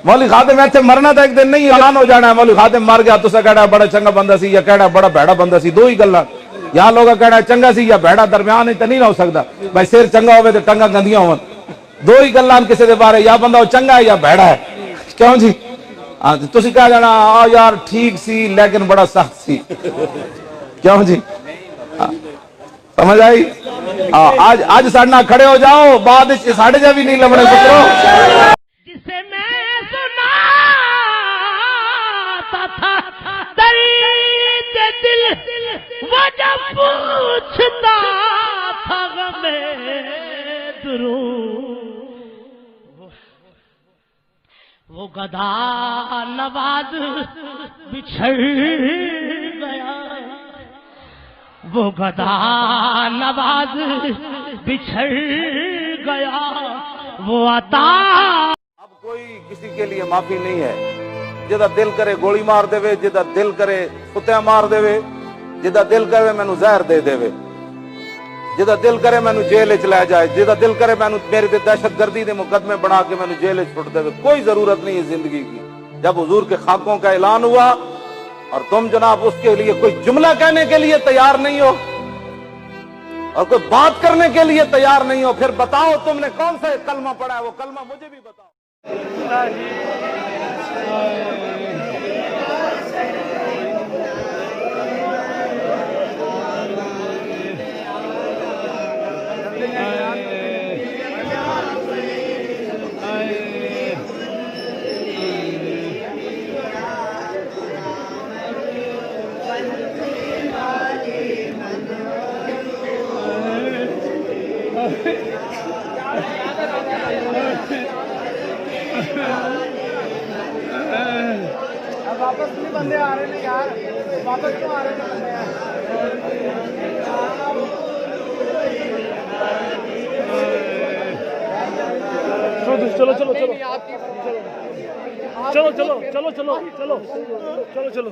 मौली खादिम इतने मरना तो एक दिन नहीं, ऐलान हो जाना है मौली खादिम मर गया, तुसा कहना बड़ा चंगा बंदा सी या कहना बड़ा भैड़ा बंदा सी, दो ही गल्लां। यहाँ लोग कहना चंगा सी या भैड़ा, दरम्यान तो नहीं हो सकता भाई। सिर चंगा हो तो टंगा गंदियां हो, दो ही गल्लां किसी के बारे, या बंदा चंगा है या भैड़ा है। क्यों जी? हाँ तुसी कह जाना आ यार ठीक सी लेकिन बड़ा सख्त सी। क्यों जी? समझ आई? आज आज साढ़े खड़े हो जाओ, बाद साढ़े जा भी नहीं लबने पुत्रों। जिसे मैं सुनाता था दर्द दिल, वो जब पूछता था गमे दुरूद, वो गधा नवाज बिछड़ गया, वो गधा नवाज बिछड़ गया, वो अता। अब कोई किसी के लिए माफी नहीं है। जिदा दिल करे गोली मार देवे, जिदा दिल करे कुत्ते मार देवे, जिदा दिल करे मैनू जहर दे देवे, जिदा दिल करे मैनू जेल च लै जाए, जिदा दिल करे मैनू मेरे ते दहशतगर्दी के मुकदमे बना के मैनू जेल च सुट देवे। कोई जरूरत नहीं है जिंदगी की। जब हुजूर के खाकों का ऐलान हुआ और तुम जनाब उसके लिए कोई जुमला कहने के लिए तैयार नहीं हो और कोई बात करने के लिए तैयार नहीं हो, फिर बताओ तुमने कौन सा कलमा पढ़ा है? वो कलमा मुझे भी बताओ। वापस नहीं बंदे आ रहे हैं यार, वापस क्यों आ रहे हैं बंदे? चलो चलो चलो चलो चलो चलो चलो चलो चलो चलो चलो चलो